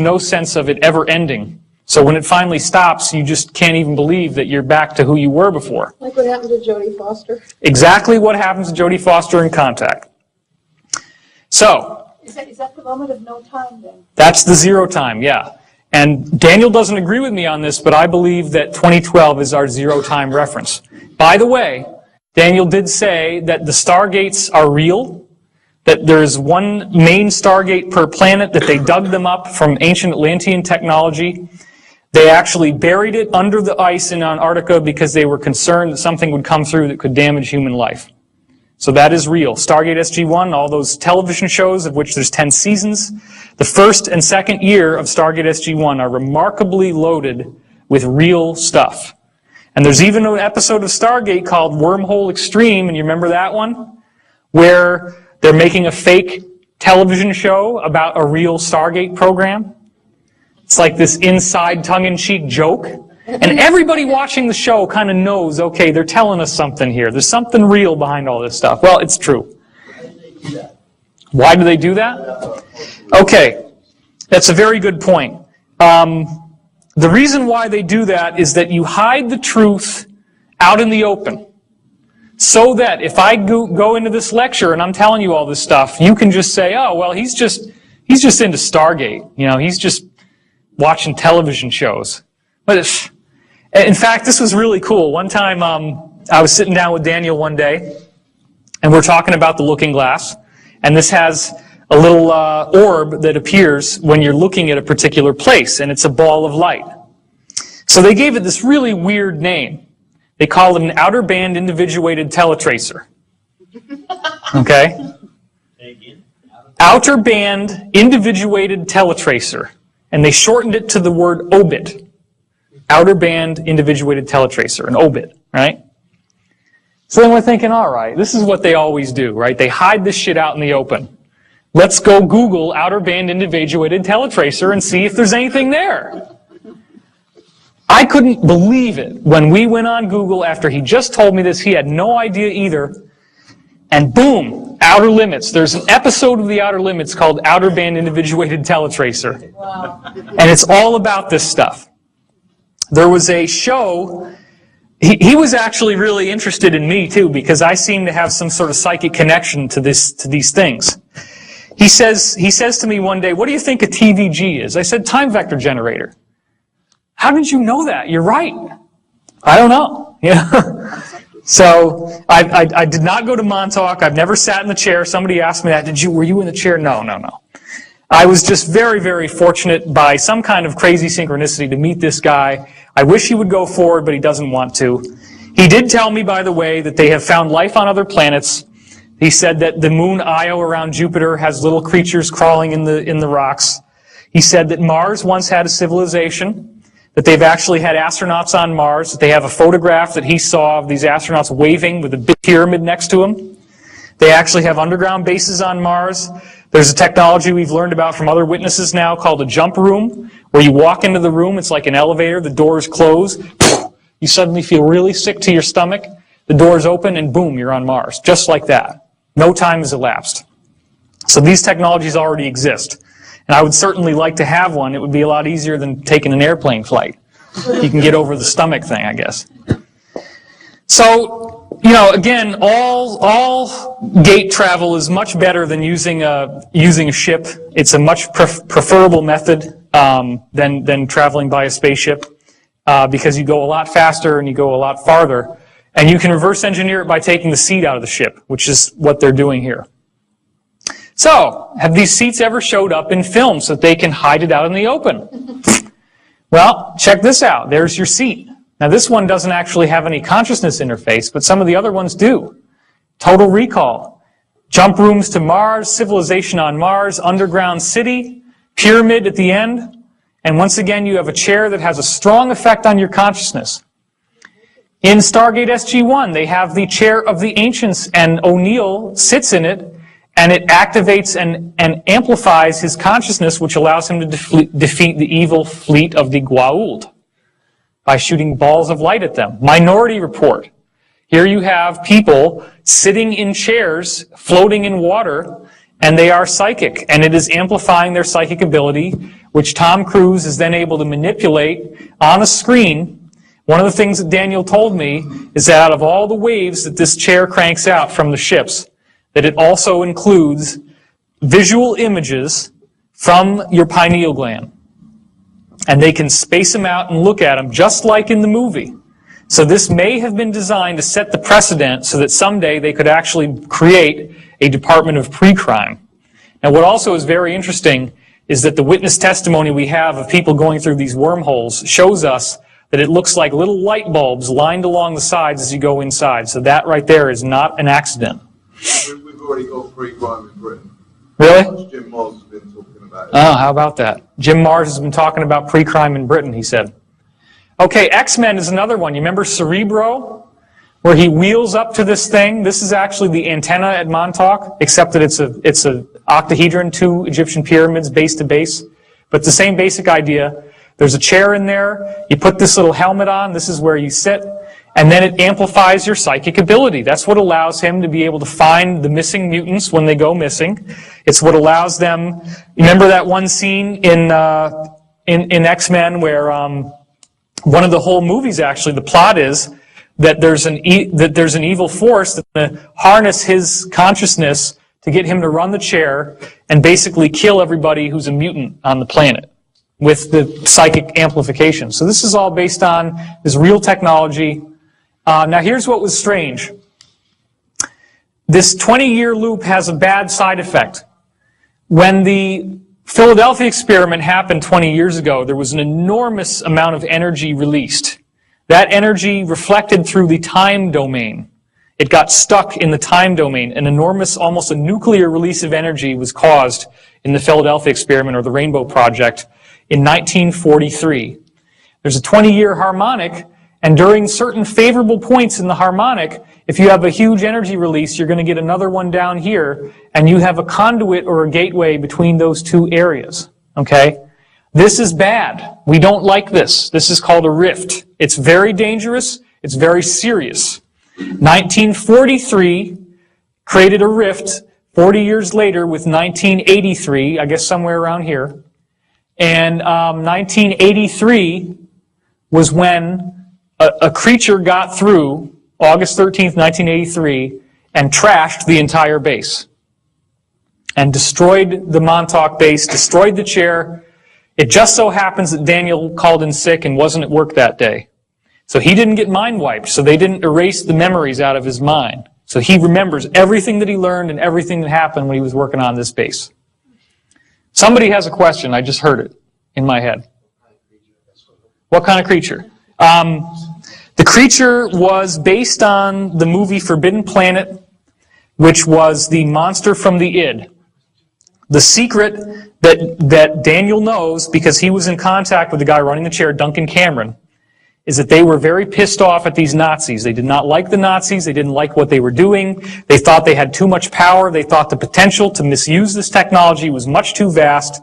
there's no sense of it ever ending. So when it finally stops, you just can't even believe that you're back to who you were before. Like what happened to Jodie Foster? Exactly what happens to Jodie Foster in Contact. So, Is that the moment of no time then? that's the zero time, yeah. And Daniel doesn't agree with me on this, but I believe that 2012 is our zero time reference. By the way, Daniel did say that the stargates are real, that there's one main stargate per planet, that they dug them up from ancient Atlantean technology. They actually buried it under the ice in Antarctica because they were concerned that something would come through that could damage human life. So that is real. Stargate SG-1, all those television shows, of which there's 10 seasons, the first and second year of Stargate SG-1 are remarkably loaded with real stuff. And there's even an episode of Stargate called Wormhole Extreme, and you remember that one? Where they're making a fake television show about a real Stargate program. It's like this inside tongue-in-cheek joke. And everybody watching the show kind of knows, okay, they're telling us something here. There's something real behind all this stuff. Well, it's true. Why do they do that? Okay, that's a very good point. The reason why they do that is that you hide the truth out in the open. So that if I go into this lecture and I'm telling you all this stuff, you can just say, oh, well, he's just into Stargate. You know, he's just watching television shows. But in fact, this was really cool. One time, I was sitting down with Daniel one day, and we're talking about the looking glass. And this has a little orb that appears when you're looking at a particular place, and it's a ball of light. So they gave it this really weird name. They call it an outer band individuated teletracer. Okay? Outer band individuated teletracer. And they shortened it to the word obit. Outer band individuated teletracer, an obit, right? So then we're thinking, all right, this is what they always do, right? They hide this shit out in the open. Let's go Google outer band individuated teletracer and see if there's anything there. I couldn't believe it when we went on Google after he just told me this. He had no idea either. And boom, Outer Limits. There's an episode of the Outer Limits called Outer Band Individuated Teletracer. Wow. And it's all about this stuff. There was a show, he was actually really interested in me too, because I seem to have some sort of psychic connection to these things. He says to me one day, what do you think a TVG is? I said, time vector generator. How did you know that? You're right. I don't know. Yeah. So I did not go to Montauk. I've never sat in the chair. Somebody asked me that. Were you in the chair? No. I was just very, very fortunate by some kind of crazy synchronicity to meet this guy. I wish he would go forward, but he doesn't want to. He did tell me, by the way, that they have found life on other planets. He said that the moon Io around Jupiter has little creatures crawling in the rocks. He said that Mars once had a civilization, that they've actually had astronauts on Mars, that they have a photograph that he saw of these astronauts waving with a big pyramid next to them. They actually have underground bases on Mars. There's a technology we've learned about from other witnesses now called a jump room, where you walk into the room, it's like an elevator, the doors close, you suddenly feel really sick to your stomach, the doors open, and boom, you're on Mars. Just like that. No time has elapsed. So these technologies already exist. And I would certainly like to have one. It would be a lot easier than taking an airplane flight. You can get over the stomach thing, I guess. So, you know, again, all gate travel is much better than using a ship. It's a much preferable method than traveling by a spaceship because you go a lot faster and you go a lot farther. And you can reverse engineer it by taking the seat out of the ship, which is what they're doing here. So, have these seats ever showed up in film so that they can hide it out in the open? Well, check this out. There's your seat. Now, this one doesn't actually have any consciousness interface, but some of the other ones do. Total Recall. Jump rooms to Mars, civilization on Mars, underground city, pyramid at the end. And once again, you have a chair that has a strong effect on your consciousness. In Stargate SG-1, they have the chair of the ancients, and O'Neill sits in it, and it activates and amplifies his consciousness, which allows him to defeat the evil fleet of the Goa'uld by shooting balls of light at them. Minority Report. Here you have people sitting in chairs, floating in water, and they are psychic, and it is amplifying their psychic ability, which Tom Cruise is then able to manipulate on a screen. One of the things that Daniel told me is that out of all the waves that this chair cranks out from the ships, that it also includes visual images from your pineal gland. And they can space them out and look at them just like in the movie. So this may have been designed to set the precedent so that someday they could actually create a department of pre-crime. Now what also is very interesting is that the witness testimony we have of people going through these wormholes shows us that it looks like little light bulbs lined along the sides as you go inside. So that right there is not an accident. We've already got pre-crime in Britain. Really? Jim Moss has been talking about it. Oh, how about that? Jim Mars has been talking about pre-crime in Britain, he said. Okay, X-Men is another one. You remember Cerebro? Where he wheels up to this thing. This is actually the antenna at Montauk, except that it's a octahedron, 2 Egyptian pyramids base to base. But the same basic idea. There's a chair in there. You put this little helmet on. This is where you sit. And then it amplifies your psychic ability. That's what allows him to be able to find the missing mutants when they go missing. It's what allows them... You remember that one scene in X-Men where one of the whole movies, actually, the plot is that there's an evil force that's going to harness his consciousness to get him to run the chair and basically kill everybody who's a mutant on the planet with the psychic amplification. So this is all based on this real technology. Now here's what was strange. This 20-year loop has a bad side effect. When the Philadelphia experiment happened 20 years ago, there was an enormous amount of energy released. That energy reflected through the time domain. It got stuck in the time domain. An enormous, almost a nuclear release of energy was caused in the Philadelphia experiment, or the Rainbow Project, in 1943. There's a 20-year harmonic, and during certain favorable points in the harmonic, if you have a huge energy release, you're going to get another one down here, and you have a conduit or a gateway between those two areas. Okay? This is bad. We don't like this. This is called a rift. It's very dangerous. It's very serious. 1943 created a rift 40 years later with 1983, I guess somewhere around here. And 1983 was when a creature got through, August 13th, 1983, and trashed the entire base. And destroyed the Montauk base, destroyed the chair. It just so happens that Daniel called in sick and wasn't at work that day. So he didn't get mind wiped, so they didn't erase the memories out of his mind. So he remembers everything that he learned and everything that happened when he was working on this base. Somebody has a question. I just heard it in my head. What kind of creature? The creature was based on the movie Forbidden Planet, which was the monster from the id. The secret that Daniel knows, because he was in contact with the guy running the chair, Duncan Cameron, is that they were very pissed off at these Nazis. They did not like the Nazis. They didn't like what they were doing. They thought they had too much power. They thought the potential to misuse this technology was much too vast.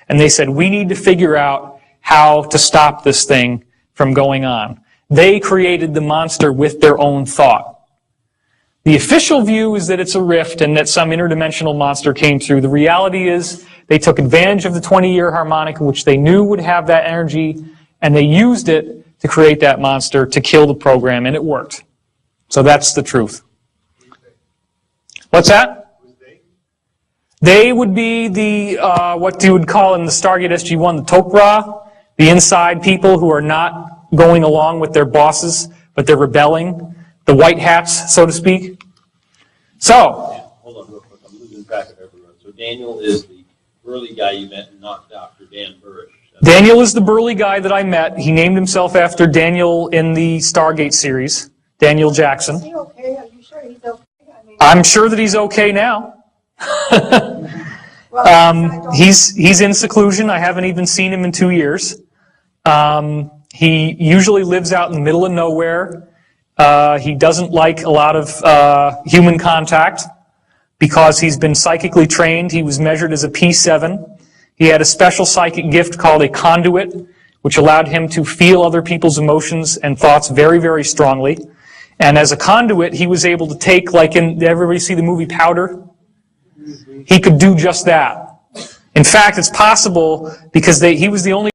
And they said, we need to figure out how to stop this thing from going on. They created the monster with their own thought. The official view is that it's a rift and that some interdimensional monster came through. The reality is they took advantage of the 20-year harmonic, which they knew would have that energy, and they used it to create that monster to kill the program, and it worked. So that's the truth. What's that? They would be the, what you would call in the Stargate SG-1, the Tok'ra, the inside people who are not going along with their bosses, but they're rebelling. The white hats, so to speak. So. Hold on real quick. I'm losing track of everyone. So Daniel is the burly guy you met and not Dr. Dan Burrish. Daniel is the burly guy that I met. He named himself after Daniel in the Stargate series, Daniel Jackson. Is he okay? Are you sure he's okay? I'm sure that he's okay now. He's in seclusion. I haven't even seen him in 2 years. He usually lives out in the middle of nowhere. He doesn't like a lot of human contact because he's been psychically trained. He was measured as a P7. He had a special psychic gift called a conduit, which allowed him to feel other people's emotions and thoughts very, very strongly. And as a conduit, he was able to take, like in, everybody see the movie Powder? he could do just that. In fact, it's possible because he was the only